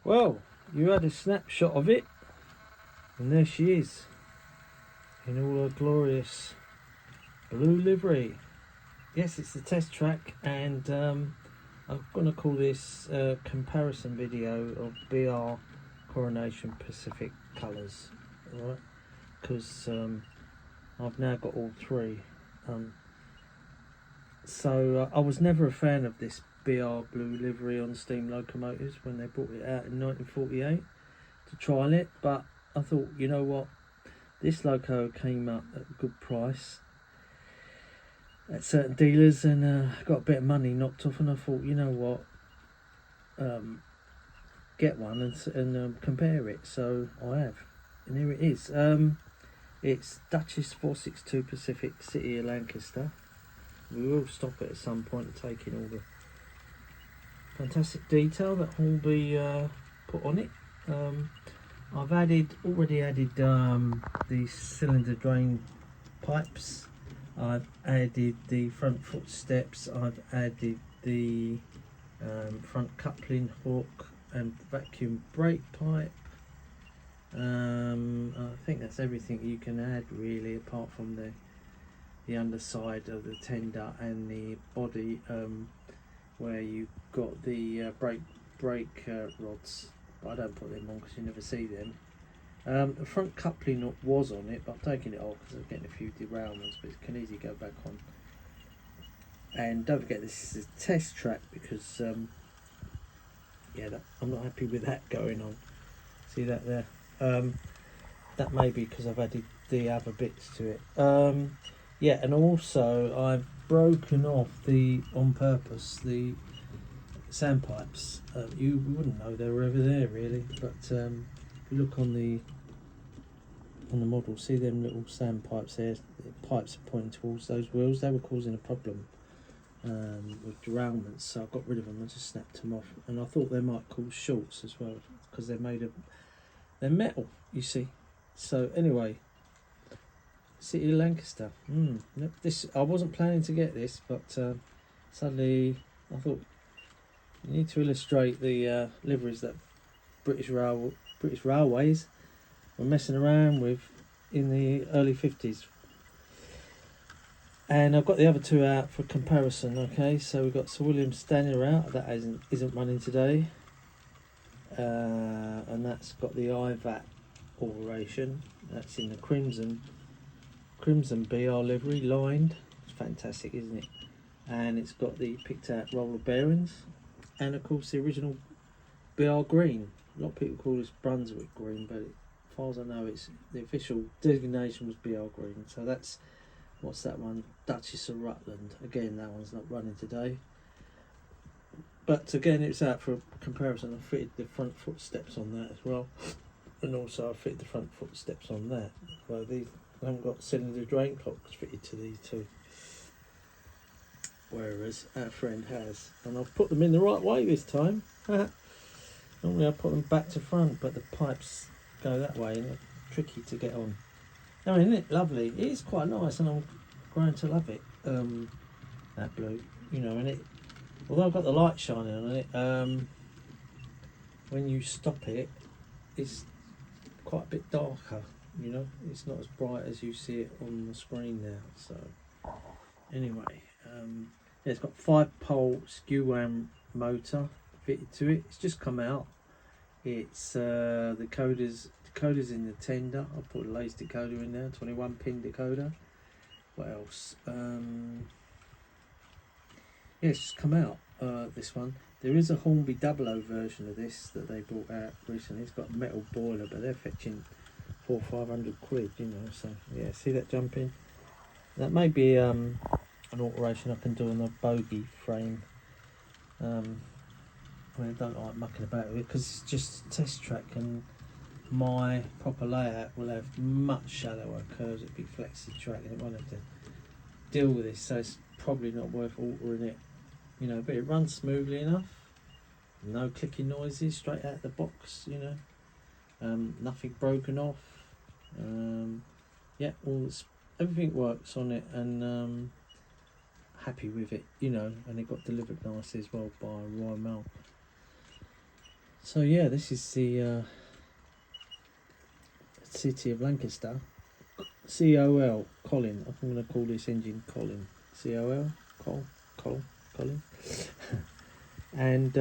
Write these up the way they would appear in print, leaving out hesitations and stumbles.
Well, you had a snapshot of it, and there she is, in all her glorious blue livery. Yes, it's the test track, and I'm going to call this a comparison video of BR Coronation Pacific colours, right? Because I've now got all three. So I was never a fan of this BR blue livery on steam locomotives when they brought it out in 1948 to trial it, but I thought, you know what, this loco came up at a good price at certain dealers, and got a bit of money knocked off, and I thought, you know what, get one and compare it. So I have, and here it is. It's Duchess 462 Pacific, City of Lancaster. We will stop it at some point to take in all the fantastic detail that Hornby put on it. I've already added the cylinder drain pipes. I've added the front footsteps. I've added the front coupling hook and vacuum brake pipe. I think that's everything you can add really, apart from the underside of the tender and the body, where you've got the brake rods, but I don't put them on because you never see them. The front coupling was on it, but I've taken it off because I'm getting a few derailments, but it can easily go back on. And don't forget, this is a test track because I'm not happy with that going on. See that there? That may be because I've added the other bits to it. Yeah, and also I've broken off on purpose the sandpipes. You wouldn't know they were ever there really, but if you look on the model, see them little sandpipes there. The pipes are pointing towards those wheels. They were causing a problem with derailments, so I got rid of them. I just snapped them off, and I thought they might cause shorts as well because they're metal, you see. So anyway. City of Lancaster. This, I wasn't planning to get this, but suddenly I thought you need to illustrate the liveries that British Railways were messing around with in the early 50s. And I've got the other two out for comparison. Okay, so we've got Sir William Stanley out, that isn't running today, and that's got the IVAT alteration. That's in the crimson BR livery, lined. It's fantastic, isn't it? And it's got the picked out roller bearings, and of course the original BR green. A lot of people call this Brunswick green, but as far as I know, it's the official designation was BR green. So that's, what's that one? Duchess of Rutland. Again, that one's not running today, but again it's out for comparison. I fitted the front footsteps on that as well, and also I fitted the front footsteps on that. Well, these, I haven't got cylinder drain clocks fitted to these two, whereas our friend has, and I've put them in the right way this time. Normally I put them back to front, but the pipes go that way and they're tricky to get on. I mean, isn't it lovely? It is quite nice, and I'm growing to love it. That blue, you know, and it, although I've got the light shining on it, when you stop it, it's quite a bit darker. You know, it's not as bright as you see it on the screen now. So anyway, it's got 5-pole skew arm motor fitted to it. It's just come out. It's the decoder's in the tender. I'll put a lace decoder in there, 21 pin decoder. What else? Yeah, it's just come out, this one. There is a Hornby 00 version of this that they brought out recently. It's got a metal boiler, but they're fetching 400-500 quid, you know. So yeah, see that jumping? That may be an alteration I can do on the bogie frame. I mean, I don't like mucking about with it because it's just a test track, and my proper layout will have much shallower curves. It'll be flexi track and it won't have to deal with this, so it's probably not worth altering it, you know. But it runs smoothly enough, no clicking noises straight out the box, you know. Nothing broken off. Yeah, everything works on it, and happy with it, you know. And it got delivered nicely as well by Royal Mail. So yeah, this is the City of Lancaster. COL, Colin. I'm going to call this engine Colin. COL, Colin. And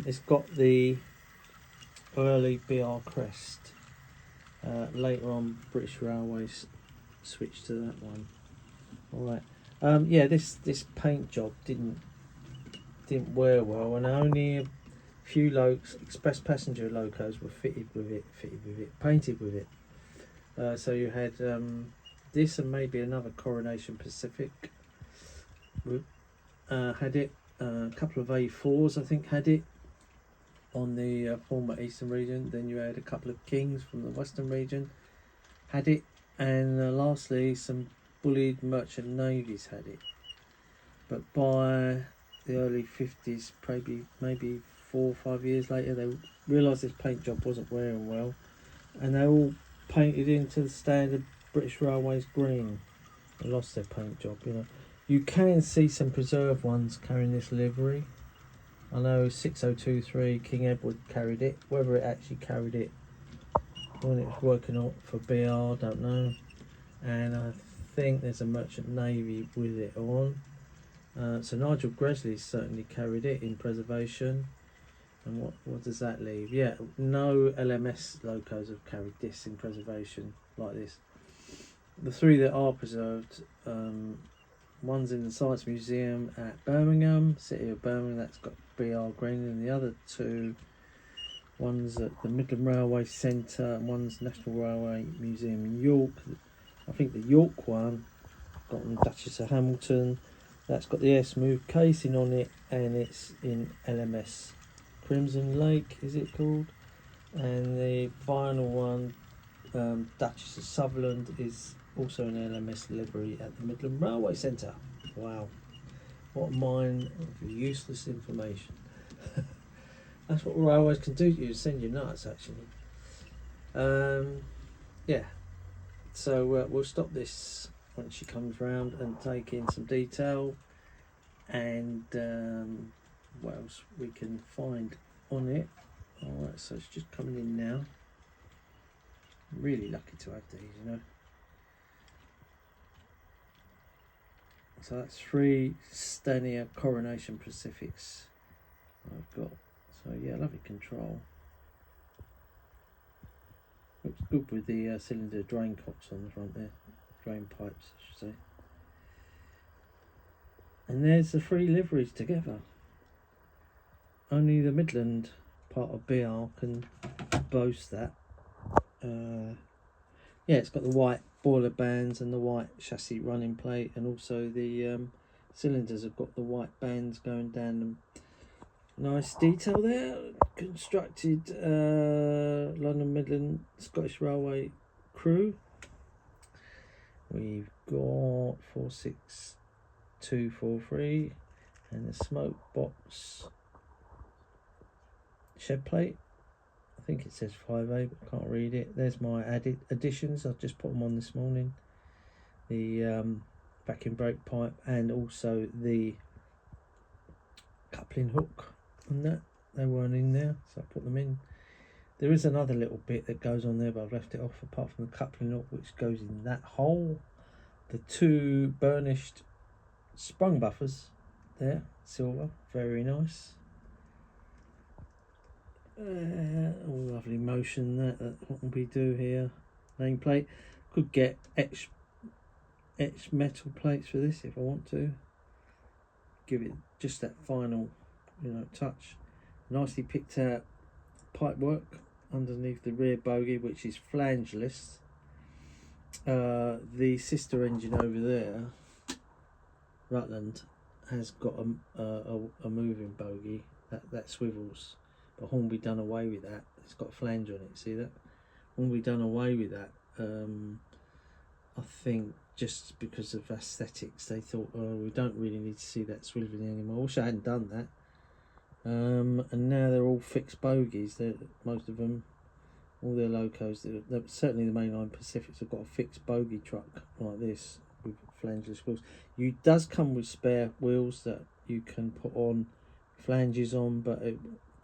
it's got the early BR crest. Later on, British Railways switched to that one. All right. Yeah, this paint job didn't wear well, and only a few express passenger locos were painted with it. So you had this and maybe another Coronation Pacific had it. A couple of A4s I think had it on the former Eastern region. Then you had a couple of Kings from the Western region had it, and lastly some bullied merchant navies had it. But by the early 50s, maybe 4 or 5 years later, they realised this paint job wasn't wearing well, and they all painted into the standard British Railways green. They lost their paint job, you know. You can see some preserved ones carrying this livery. I know 6023 King Edward carried it. Whether it actually carried it when it was working on for BR, I don't know. And I think there's a merchant navy with it on. So Nigel Gresley certainly carried it in preservation. And what does that leave? Yeah, no LMS locos have carried this in preservation like this. The 3 that are preserved, one's in the Science Museum at Birmingham, City of Birmingham, that's got BR green, and the other 2, one's at the Midland Railway Centre and one's National Railway Museum in York. I think the York one got on Duchess of Hamilton. That's got the air smooth casing on it, and it's in LMS Crimson Lake, is it called? And the final one, Duchess of Sutherland, is also an LMS livery at the Midland Railway Centre. Wow, what a mine of useless information. That's what railways can do to you, send you nuts actually. Yeah, so we'll stop this once she comes round and take in some detail, and what else we can find on it. Alright, so it's just coming in now. I'm really lucky to have these, you know. So that's 3 Stania Coronation Pacifics I've got. So yeah, lovely control. Looks good with the cylinder drain cops on the front there. Drain pipes, I should say. And there's the 3 liveries together. Only the Midland part of BR can boast that. Yeah, it's got the white boiler bands and the white chassis running plate, and also the cylinders have got the white bands going down them. Nice detail there. Constructed London Midland Scottish Railway crew. We've got 46243 and the smoke box shed plate. I think it says 5A, but I can't read it. There's my added additions. I've just put them on this morning. The vacuum brake pipe, and also the coupling hook and that. They weren't in there, so I put them in. There is another little bit that goes on there, but I've left it off, apart from the coupling hook, which goes in that hole. The 2 burnished sprung buffers there, silver, very nice. All lovely motion that what we do here. Nameplate. Could get etched metal plates for this if I want to. Give it just that final, you know, touch. Nicely picked out pipe work underneath the rear bogie, which is flangeless. The sister engine over there, Rutland, has got a moving bogie that swivels. But Hornby done away with that. It's got a flange on it, see that? Hornby done away with that. I think just because of aesthetics, they thought, oh, we don't really need to see that swiveling anymore. I wish I hadn't done that. And now they're all fixed bogies. Most of them, all their locos, certainly the mainline Pacifics have got a fixed bogie truck like this with flangeless wheels. It does come with spare wheels that you can put on flanges on, but of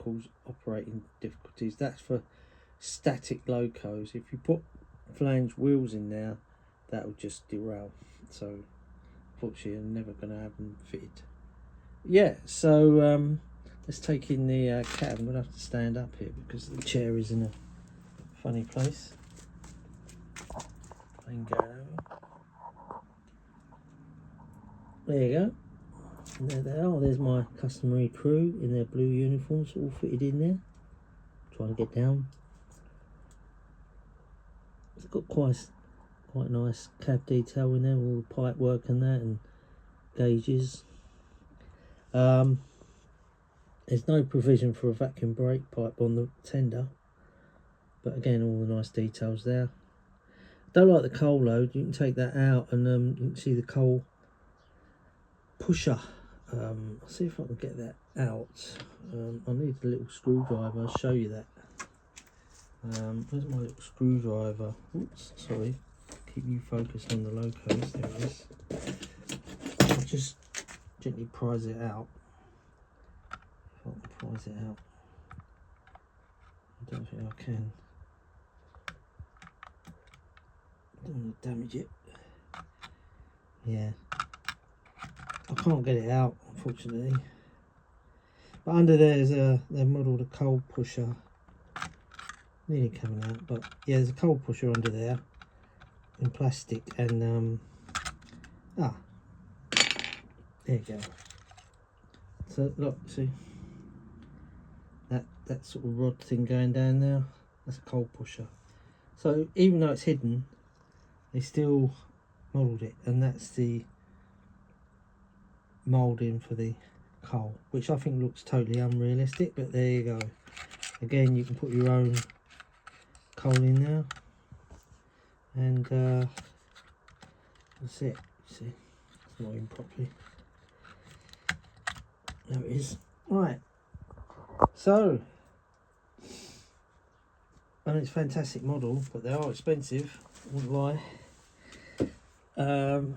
cause operating difficulties. That's for static locos. If you put flange wheels in there, that will just derail. So unfortunately you're never going to have them fitted. Yeah, so let's take in the cab. I'm going to have to stand up here because the chair is in a funny place. I can go over. There you go. And there they are. There's my customary crew in their blue uniforms, all fitted in there. Trying to get down. It's got quite nice cab detail in there, all the pipe work and that, and gauges. There's no provision for a vacuum brake pipe on the tender, but again, all the nice details there. Don't like the coal load. You can take that out, and you can see the coal pusher. I'll see if I can get that out. I need a little screwdriver. I'll show you that. Where's my little screwdriver? Oops, sorry. Keep you focused on the locos. There it is. I'll just gently prise it out. If I can prise it out. I don't think I can. I don't want to damage it. Yeah. I can't get it out, unfortunately. But under there is they've modelled a coal pusher. Nearly coming out, but yeah, there's a coal pusher under there in plastic, and there you go. So look, see that sort of rod thing going down there, that's a coal pusher. So even though it's hidden, they still modelled it, and that's the moulding for the coal, which I think looks totally unrealistic, but there you go. Again, you can put your own coal in there, and that's it. See, it's not in properly. There it is. Right, so, and it's a fantastic model, but they are expensive, I won't lie.